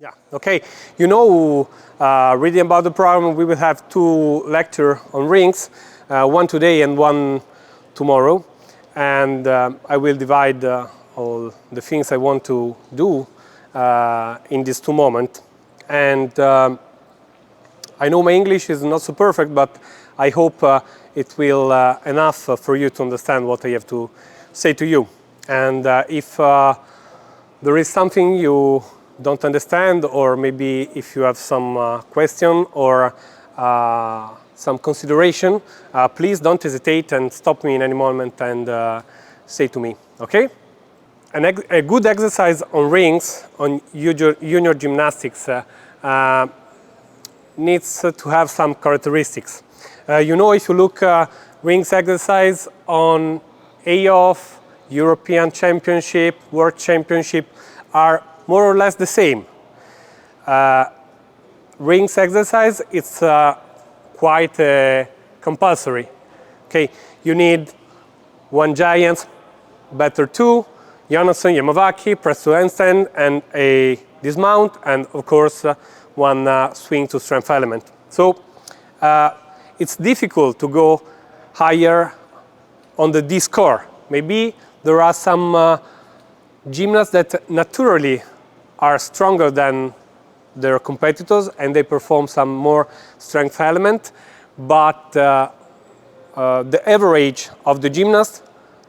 Yeah, okay. You know, reading about the program, we will have 2 lectures on rings, one today and one tomorrow. And I will divide all the things I want to do in these 2 moments. And I know my English is not so perfect, but I hope it will enough for you to understand what I have to say to you. And if there is something you don't understand, or maybe if you have some question or some consideration, please don't hesitate and stop me in any moment and say to me, okay? A good exercise on rings, on junior gymnastics, needs to have some characteristics. You know, if you look rings exercise on AOF, European Championship, World Championship, are more or less the same. Rings exercise, it's quite compulsory. Okay, you need 1 giant, better 2, Johnson, Yamavaki, press to handstand, and a dismount, and of course 1 swing to strength element. So it's difficult to go higher on the D score. Maybe there are some gymnasts that naturally are stronger than their competitors and they perform some more strength element, but the average of the gymnasts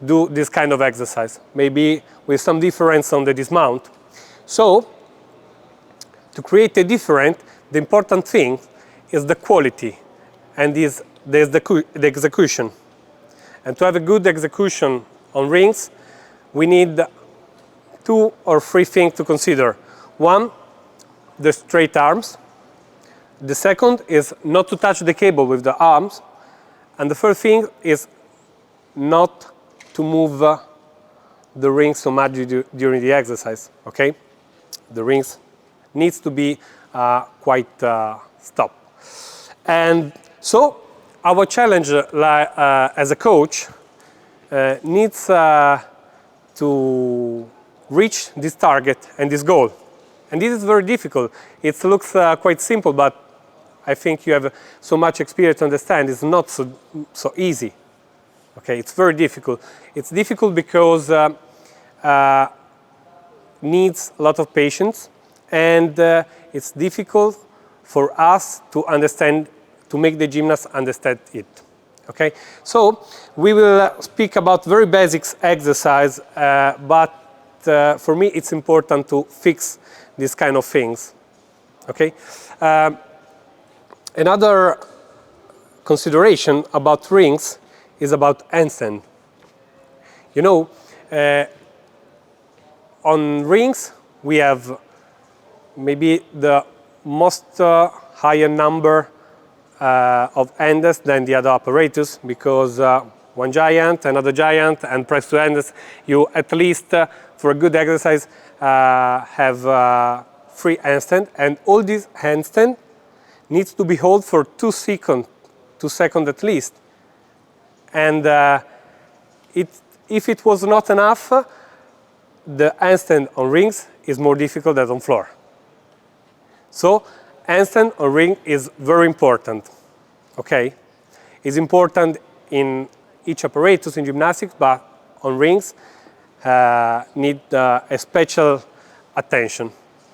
do this kind of exercise, maybe with some difference on the dismount. So to create a difference, the important thing is the quality and is the execution. And to have a good execution on rings, we need 2 or 3 things to consider. 1, the straight arms. The second is not to touch the cable with the arms. And the third thing is not to move the rings so much during the exercise, okay? The rings needs to be quite stopped. And so our challenge as a coach needs to reach this target and this goal. And this is very difficult. It looks quite simple, but I think you have so much experience to understand it's not so easy. Okay, it's very difficult. It's difficult because needs a lot of patience, and it's difficult for us to understand, to make the gymnast understand it. Okay, so we will speak about very basics exercise, but for me it's important to fix these kind of things. Okay, another consideration about rings is about handstand. You know, on rings we have maybe the most higher number of handstands than the other apparatus, because 1 giant, another giant, and press to handstands, you at least for a good exercise have 3 handstands, and all these handstands needs to be held for 2 seconds at least. And if it was not enough, the handstand on rings is more difficult than on floor. So handstand on ring is very important. Okay, it's important in each apparatus in gymnastics, but on rings need a special attention.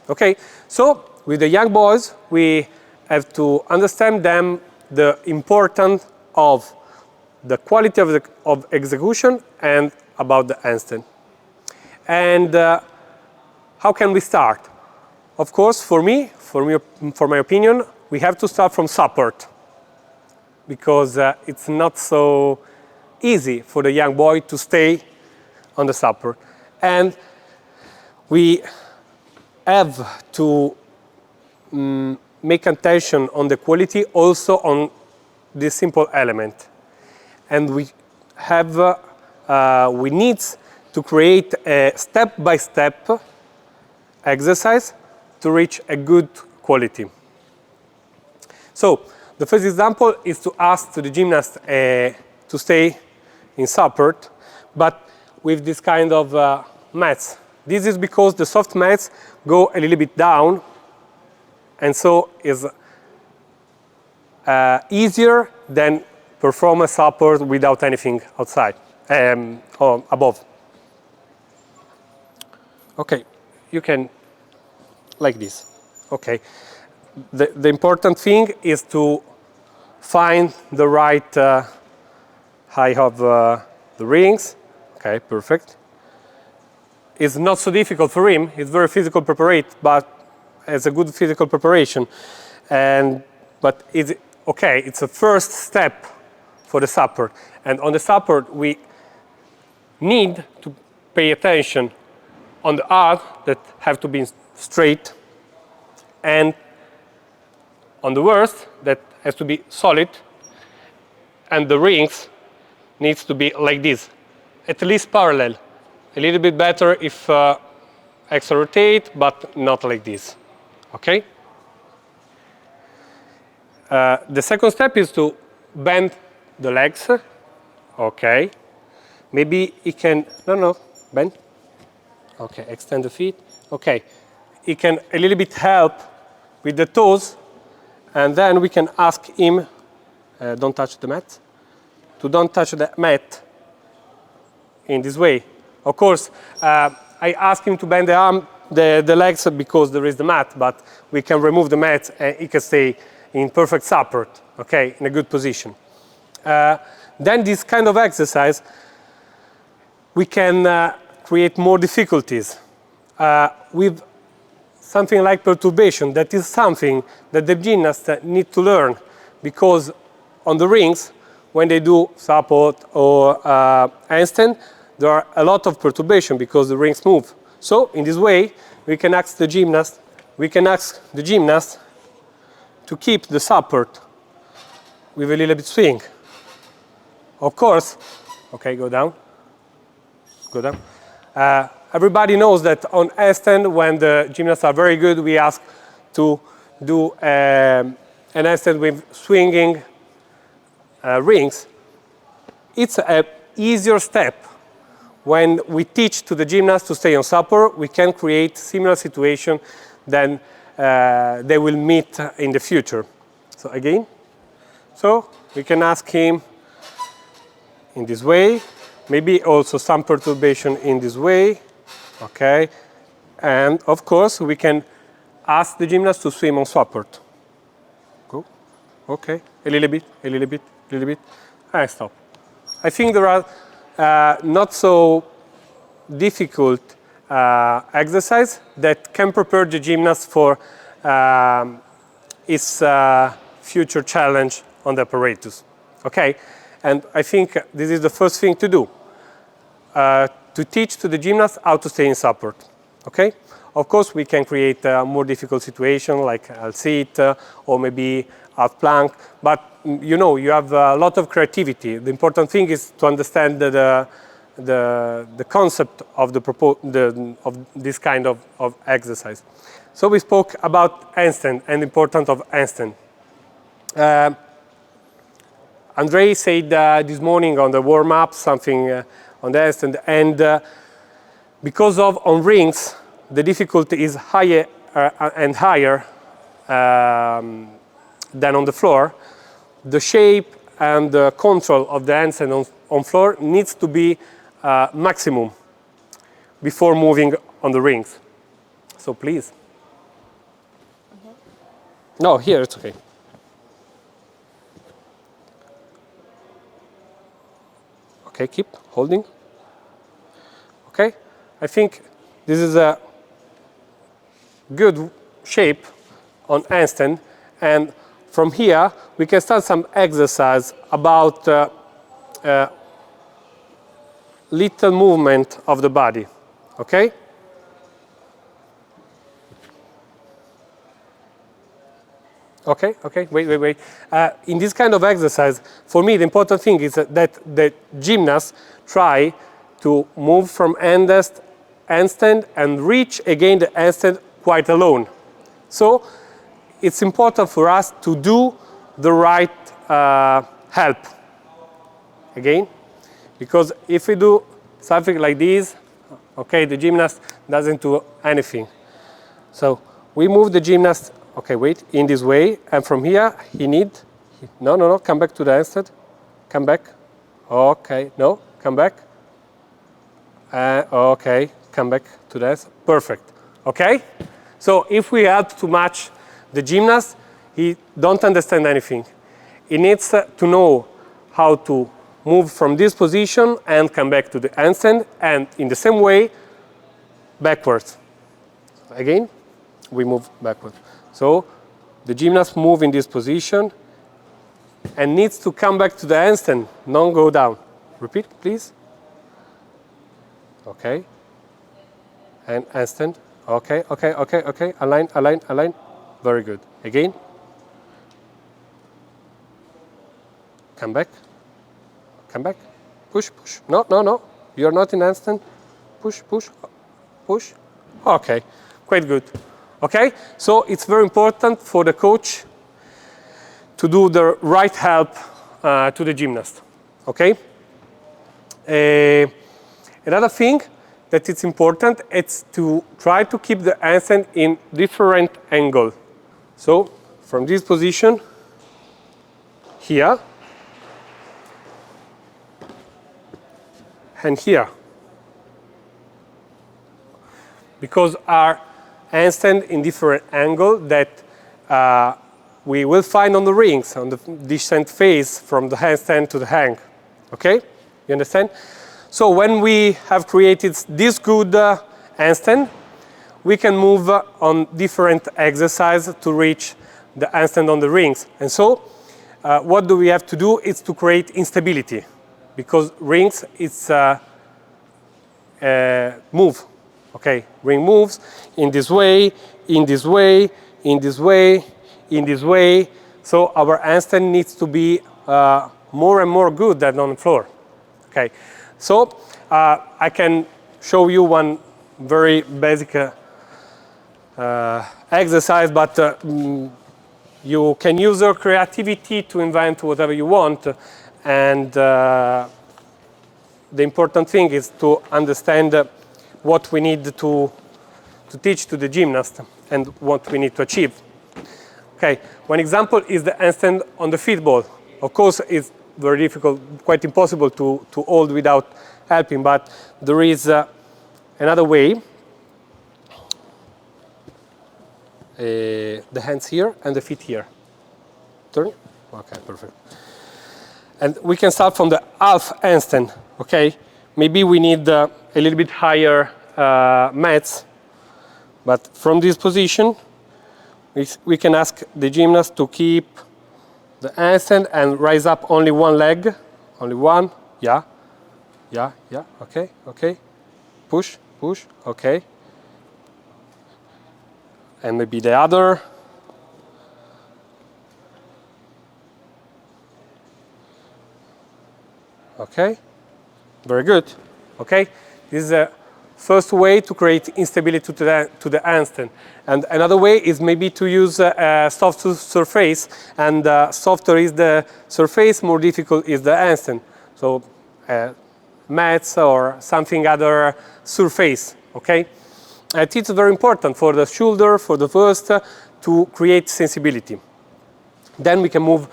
Okay, so with the young boys we have to understand them the importance of the quality of execution and about the handstand. And how can we start? Of course, for my opinion, we have to start from support, because it's not so easy for the young boy to stay on the support. And we have to make attention on the quality, also on this simple element. And we need to create a step-by-step exercise to reach a good quality. So the first example is to ask to the gymnast to stay in support, but with this kind of mats. This is because the soft mats go a little bit down and so is easier than perform a support without anything outside or above. Okay, you can like this. Okay, the important thing is to find the right height of the rings. Okay, perfect. It's not so difficult for him. It's very physical preparation, but it's a good physical preparation. But it's okay. It's a first step for the support. And on the support, we need to pay attention on the arms that have to be straight, and on the worst that has to be solid, and the rings needs to be like this, at least parallel. A little bit better if extra rotate, but not like this. Okay? The second step is to bend the legs. Okay. Maybe he can, no, bend. Okay, extend the feet. Okay. He can a little bit help with the toes, and then we can ask him, don't touch the mat, to don't touch the mat in this way. Of course, I ask him to bend the legs because there is the mat, but we can remove the mat and he can stay in perfect support, okay, in a good position. Then this kind of exercise, we can create more difficulties with something like perturbation. That is something that the gymnasts need to learn, because on the rings, when they do support or handstand, there are a lot of perturbation because the rings move. So in this way, we can ask the gymnast to keep the support with a little bit swing. Of course, okay, go down. Everybody knows that on handstand, when the gymnasts are very good, we ask to do an handstand with swinging rings. It's an easier step. When we teach to the gymnast to stay on support, we can create similar situation than they will meet in the future. So again, so we can ask him in this way, maybe also some perturbation in this way, okay? And of course, we can ask the gymnast to swim on support. Go, okay, a little bit, and stop. I think there are not so difficult exercise that can prepare the gymnast for his future challenge on the apparatus. Okay, and I think this is the first thing to do, to teach to the gymnast how to stay in support. Okay, of course we can create a more difficult situation like I'll sit or maybe half plank, but you know, you have a lot of creativity. The important thing is to understand the concept of of this kind of exercise. So we spoke about handstand and the importance of handstand. Andrei said this morning on the warm-up something on the handstand, and because of on rings the difficulty is higher and higher than on the floor, the shape and the control of the handstand on floor needs to be maximum before moving on the rings. So please. No, here it's okay. Okay, keep holding. Okay, I think this is a good shape on handstand, and from here we can start some exercise about little movement of the body. Okay? Okay, wait. In this kind of exercise, for me the important thing is that the gymnasts try to move from handstand and reach again the handstand quite alone. So it's important for us to do the right help again, because if we do something like this, okay, the gymnast doesn't do anything. So we move the gymnast Okay, wait, in this way, and from here he need, no, come back to the handstand, come back, okay, no, come back, okay, come back to that, perfect, okay? So if we have to match the gymnast, he don't understand anything. He needs to know how to move from this position and come back to the handstand, and in the same way, backwards. Again, we move backwards. So the gymnast move in this position and needs to come back to the handstand, not go down. Repeat, please. Okay. And handstand. Okay, okay, okay, okay. Align, align, align. Very good. Again. Come back. Come back. Push, push. No, no, no. You're not in handstand. Push, push, push. Okay, quite good. Okay, so it's very important for the coach to do the right help to the gymnast. Okay. Another thing that it's important is to try to keep the handstand in different angle. So from this position here and here, because our handstand in different angle that we will find on the rings, on the descent phase from the handstand to the hang. Okay? You understand? So when we have created this good handstand, we can move on different exercises to reach the handstand on the rings. And so what do we have to do? It's to create instability, because rings, it's move. Okay, ring moves in this way, in this way, in this way, in this way. So our handstand needs to be more and more good than on the floor. Okay, so I can show you one very basic exercise, but you can use your creativity to invent whatever you want. And the important thing is to understand what we need to teach to the gymnast and what we need to achieve. Okay, one example is the handstand on the feet ball. Of course, it's very difficult, quite impossible to hold without helping, but there is another way. The hands here and the feet here. Turn. Okay, perfect. And we can start from the half handstand, okay? Maybe we need a little bit higher mats, but from this position, we can ask the gymnast to keep the handstand and raise up only one leg, only one, yeah, yeah, yeah, okay, okay, push, push, okay, and maybe the other, okay, very good, okay. This is the first way to create instability to the handstand. And another way is maybe to use a soft surface, and softer is the surface, more difficult is the handstand. So mats or something other surface, okay? It's very important for the shoulder, for the first, to create sensibility. Then we can move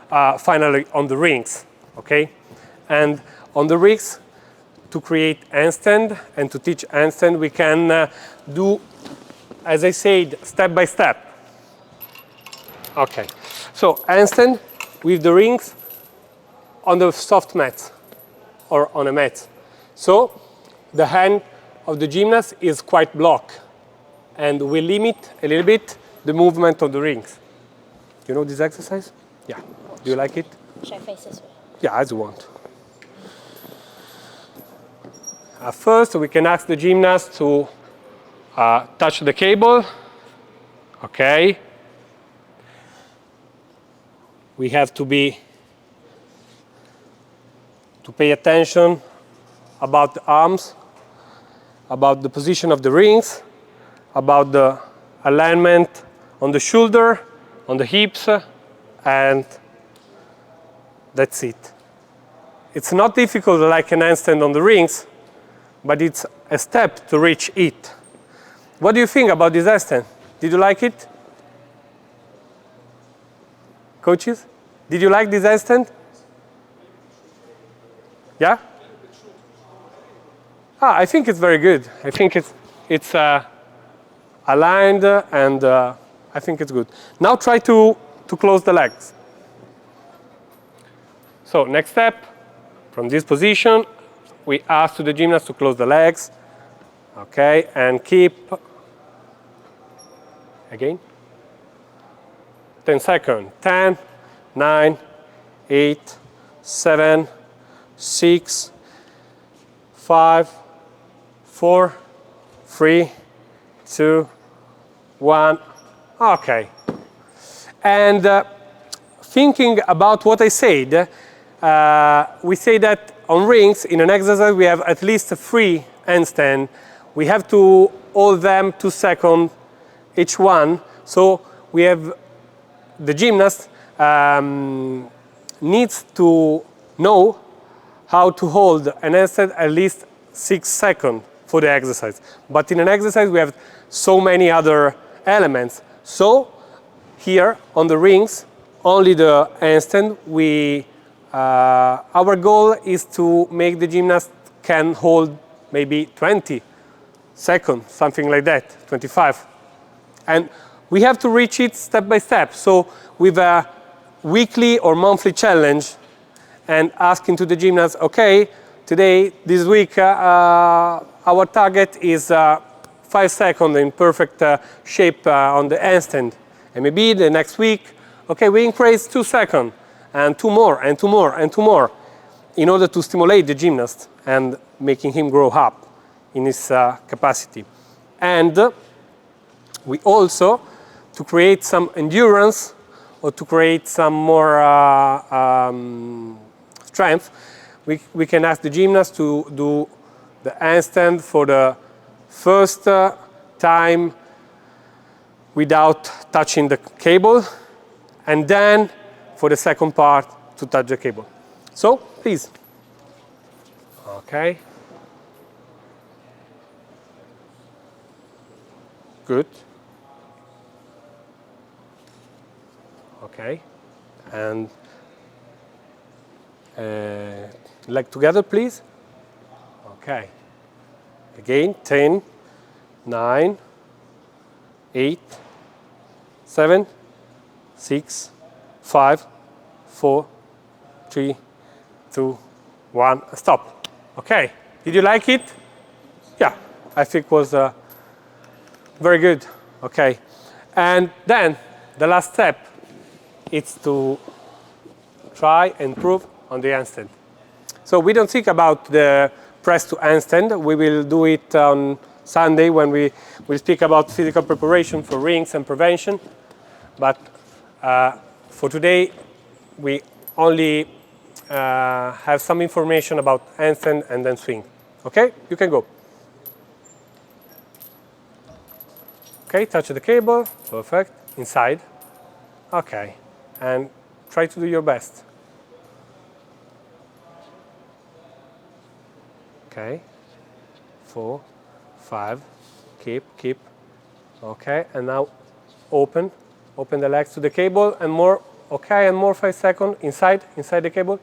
finally on the rings, okay? And on the rings, to create handstand and to teach handstand, we can do, as I said, step by step. Okay, so handstand with the rings on the soft mat or on a mat. So the hand of the gymnast is quite blocked, and we limit a little bit the movement of the rings. You know this exercise? Yeah. Do you like it? Should I face this way? Yeah, as you want. First, we can ask the gymnast to touch the cable. Okay. We have to pay attention about the arms, about the position of the rings, about the alignment on the shoulder, on the hips, and that's it. It's not difficult like an handstand on the rings, but it's a step to reach it. What do you think about this handstand? Did you like it? Coaches, did you like this handstand? Yeah? I think it's very good. I think it's aligned and I think it's good. Now try to close the legs. So next step, from this position, we ask to the gymnast to close the legs. Okay, and keep, again, 10 seconds. 10, 9, 8, 7, 6, 5, 4, 3, 2, 1. Okay. And thinking about what I said, we say that on rings, in an exercise, we have at least 3 handstand. We have to hold them 2 seconds each one. So we have the gymnast needs to know how to hold an handstand at least 6 seconds for the exercise. But in an exercise, we have so many other elements. So here on the rings, only the handstand, our goal is to make the gymnast can hold maybe 20 seconds, something like that, 25. And we have to reach it step by step. So with a weekly or monthly challenge and asking to the gymnast, okay, today, this week, our target is 5 seconds in perfect shape on the handstand. And maybe the next week, okay, we increase 2 seconds and 2 more and 2 more and 2 more in order to stimulate the gymnast and making him grow up in his capacity. And we also, to create some endurance or to create some more strength, we can ask the gymnast to do the handstand for the first time without touching the cable, and then for the second part to touch the cable. So, please. Okay. Good. Okay. And leg together, please. Okay. Again, 10, 9, 8, 7, 6, 5, 4, 3, 2, 1, stop. Okay. Did you like it? Yeah, I think it was very good. Okay. And then the last step is to try and improve on the handstand. So we don't think about the press to handstand. We will do it on Sunday when we will speak about physical preparation for rings and prevention. But for today, we only have some information about handstand and then swing. Okay, you can go. Okay, touch the cable, perfect, inside. Okay, and try to do your best. Okay, 4, 5, keep. Okay, and now open the legs to the cable and more. Okay, and more 5 seconds inside the cable.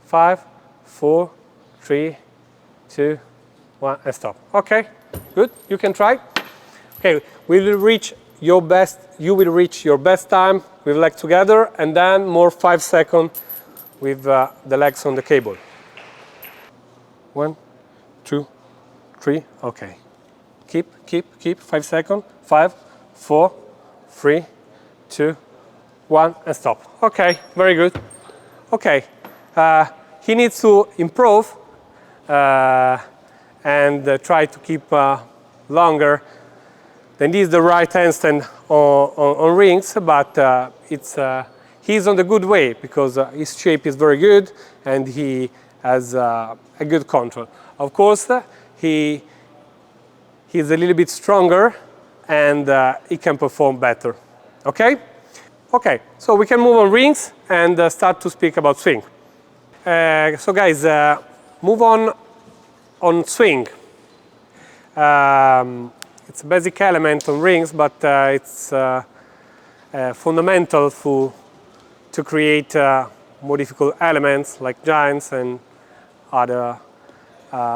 5, 4, 3, 2, 1, and stop. Okay, good. You can try. Okay, we will reach your best. You will reach your best time with legs together, and then more 5 seconds with the legs on the cable. 1, 2, 3. Okay. Keep. 5 seconds. 5, 4, 3, 2, 1, and stop. Okay, very good. Okay, he needs to improve and try to keep longer. Then this is the right handstand on rings, but he's on the good way because his shape is very good and he has a good control. Of course, he's a little bit stronger and he can perform better. Okay? Okay, so we can move on rings and start to speak about swing. So guys, move on swing. It's a basic element on rings, but it's fundamental to create more difficult elements like giants and other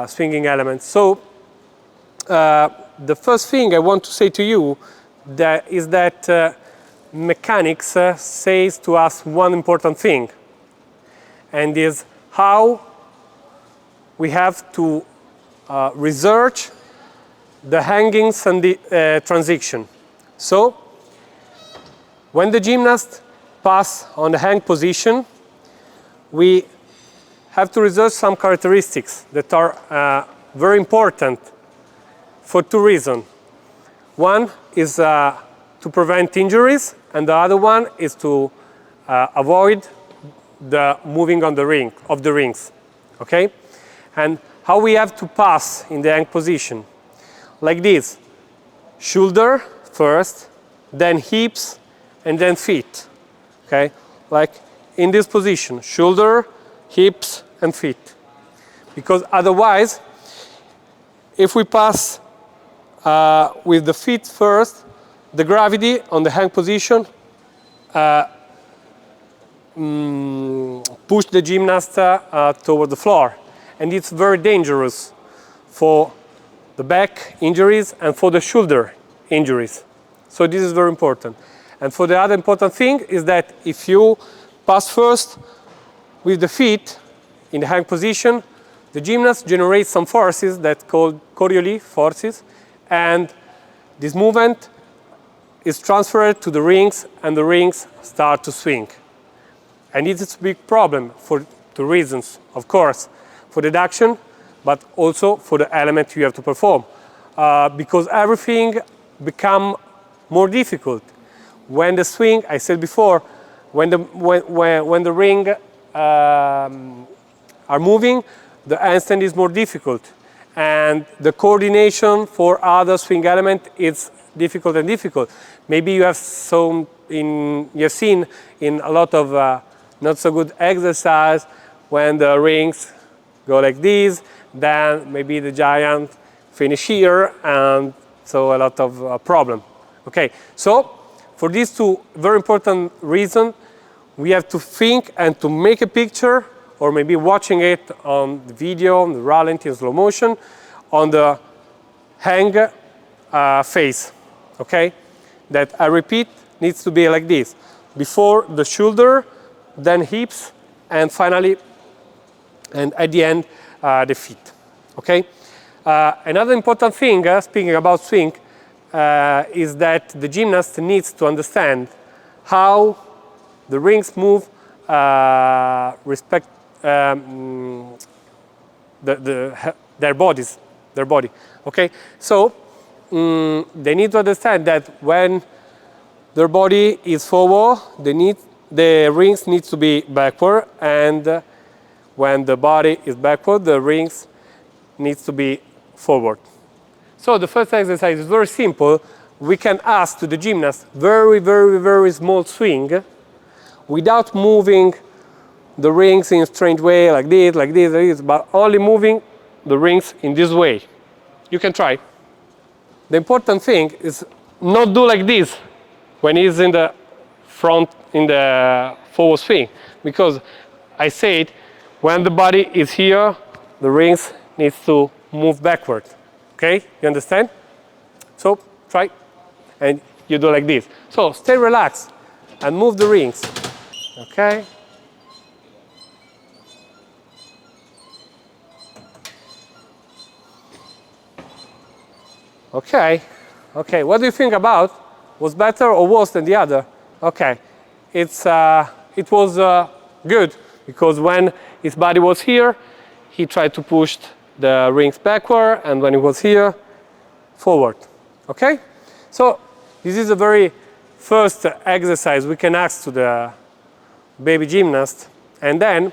swinging elements. So the first thing I want to say to you is that mechanics says to us one important thing, and is how we have to research the hangings and the transition. So when the gymnast pass on the hang position, we have to research some characteristics that are very important for two reasons. One is to prevent injuries, and the other one is to avoid the moving on the rings. Okay? And how we have to pass in the hang position? Like this: shoulder first, then hips, and then feet. Okay? Like in this position: shoulder, hips, and feet. Because otherwise, if we pass with the feet first, the gravity on the hang position push the gymnast toward the floor, and it's very dangerous for the back injuries and for the shoulder injuries. So this is very important. And for the other important thing is that if you pass first with the feet in the hang position, the gymnast generates some forces that called Coriolis forces, and this movement is transferred to the rings, and the rings start to swing. And it is a big problem for two reasons, of course, for deduction, but also for the element you have to perform, because everything becomes more difficult. When the swing, I said before, when the ring are moving, the handstand is more difficult, and the coordination for other swing element is difficult and difficult. Maybe you have seen in a lot of not so good exercise when the rings go like this, then maybe the giant finish here, and so a lot of problem. Okay, so for these two very important reasons, we have to think and to make a picture, or maybe watching it on the video, on the ralenti, in slow motion, on the hang phase. Okay, that I repeat needs to be like this: before the shoulder, then hips, and finally, and at the end, the feet. Okay. Another important thing, speaking about swing, is that the gymnast needs to understand how the rings move respect their body. Okay, so they need to understand that when their body is forward, the rings need to be backward, and when the body is backward, the rings needs to be forward. So the first exercise is very simple. We can ask to the gymnast very, very, very small swing without moving the rings in a strange way, like this, like this, like this, but only moving the rings in this way. You can try. The important thing is not do like this when he's in the front, in the forward swing, because I said when the body is here, the rings needs to move backward. Okay, you understand? So try, and you do like this. So stay relaxed and move the rings. Okay. Okay. Okay. What do you think about? Was better or worse than the other? Okay. It was good, because when his body was here, he tried to push the rings backward, and when it was here, forward. Okay? So this is a very first exercise we can ask to the baby gymnast, and then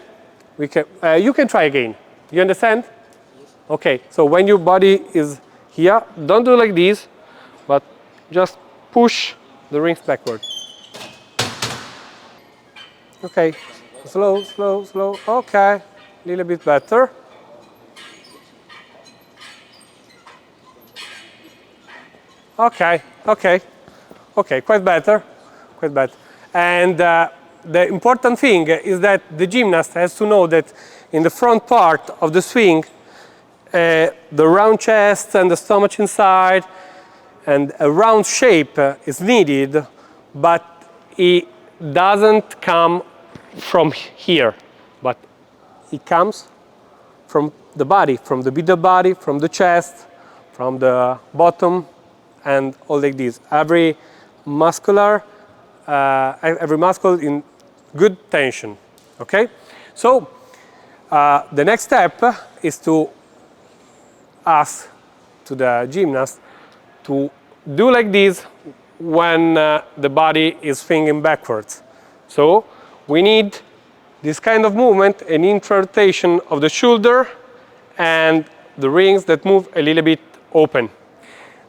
we can, you can try again. You understand? Yes. Okay, so when your body is here, don't do like this, but just push the rings backward. Okay, slow, slow, slow. Okay, a little bit better. Okay, okay, okay, quite better, quite better. And the important thing is that the gymnast has to know that in the front part of the swing, the round chest and the stomach inside and a round shape is needed, but it doesn't come from here, but it comes from the body, from the middle body, from the chest, from the bottom, and all like this. Every muscle in good tension. Okay, so the next step is to ask to the gymnast to do like this when the body is swinging backwards. So we need this kind of movement, an intra-rotation of the shoulder and the rings that move a little bit open.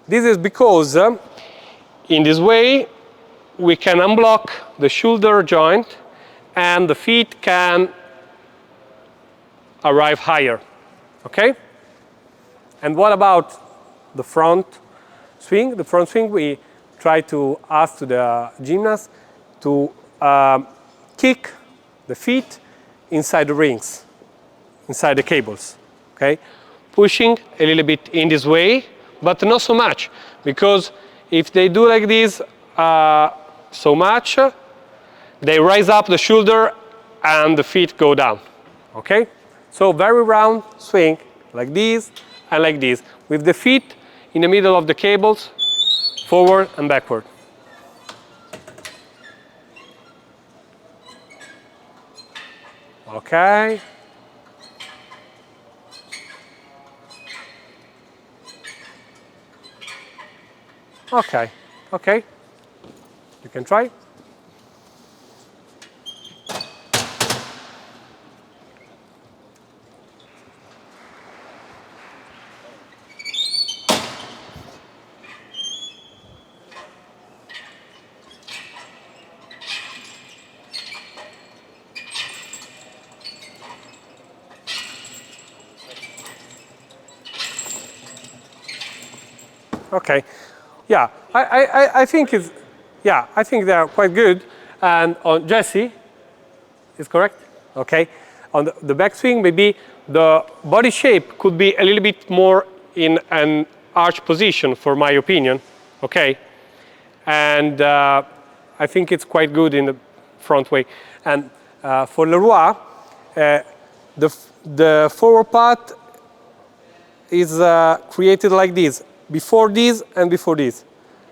This is because in this way we can unblock the shoulder joint and the feet can arrive higher. Okay? And what about the front swing? The front swing, we try to ask to the gymnast to kick the feet inside the rings, inside the cables. Okay? Pushing a little bit in this way, but not so much, because if they do like this so much, they raise up the shoulder and the feet go down. Okay? So very round swing, like this and like this, with the feet in the middle of the cables, forward and backward. Okay. Okay, okay. You can try. Okay, yeah, I think it's, yeah, I think they are quite good. And on Jesse, is correct? Okay, on the backswing, maybe the body shape could be a little bit more in an arch position, for my opinion. Okay, and I think it's quite good in the front way. And for Leroy, the forward part is created like this. Before this and before this,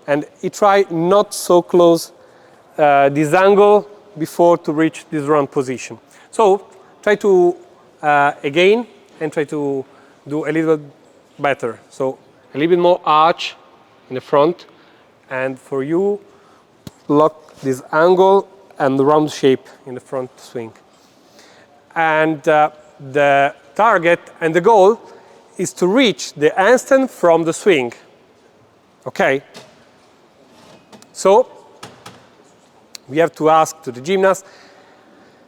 and he tried not so close this angle before to reach this round position. So try to again and try to do a little better. So a little bit more arch in the front, and for you lock this angle and the round shape in the front swing. And the target and the goal is to reach the handstand from the swing. Okay? So we have to ask to the gymnast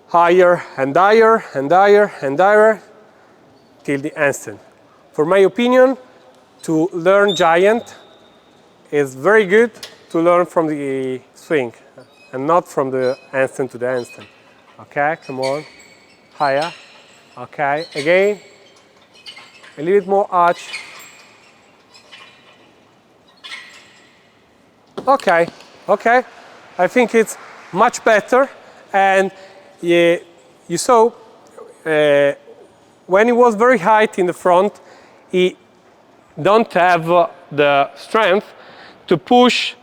higher and higher and higher and higher till the handstand. For my opinion, to learn giant is very good to learn from the swing and not from the handstand to the handstand. Okay, come on. Higher. Okay, again. A little bit more arch. Okay, okay. I think it's much better. And you saw when he was very high in the front, he don't have the strength to push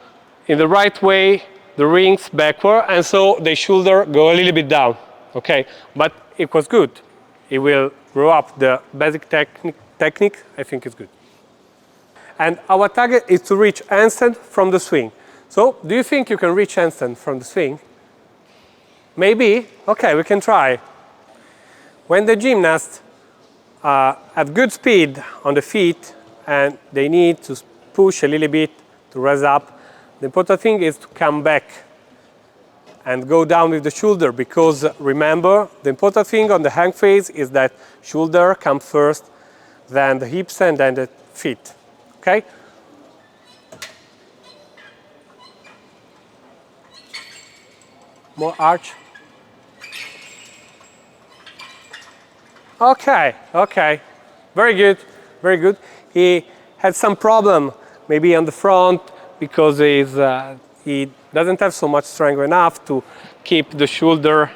in the right way the rings backward, and so the shoulder go a little bit down. Okay, but it was good. It will grow up the basic technique, I think it's good. And our target is to reach handstand from the swing. So, do you think you can reach handstand from the swing? Maybe? Okay, we can try. When the gymnasts have good speed on the feet and they need to push a little bit to raise up, the important thing is to come back and go down with the shoulder, because remember, the important thing on the hang phase is that shoulder comes first, then the hips and then the feet. Okay? More arch. Okay, okay. Very good, very good. He had some problem maybe on the front because he doesn't have so much strength enough to keep the shoulder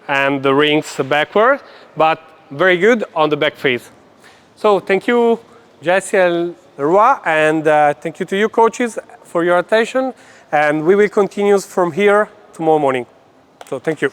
and the rings backward, but very good on the back face. So thank you, Jesse and Leroy, and thank you to you coaches for your attention, and we will continue from here tomorrow morning. So thank you.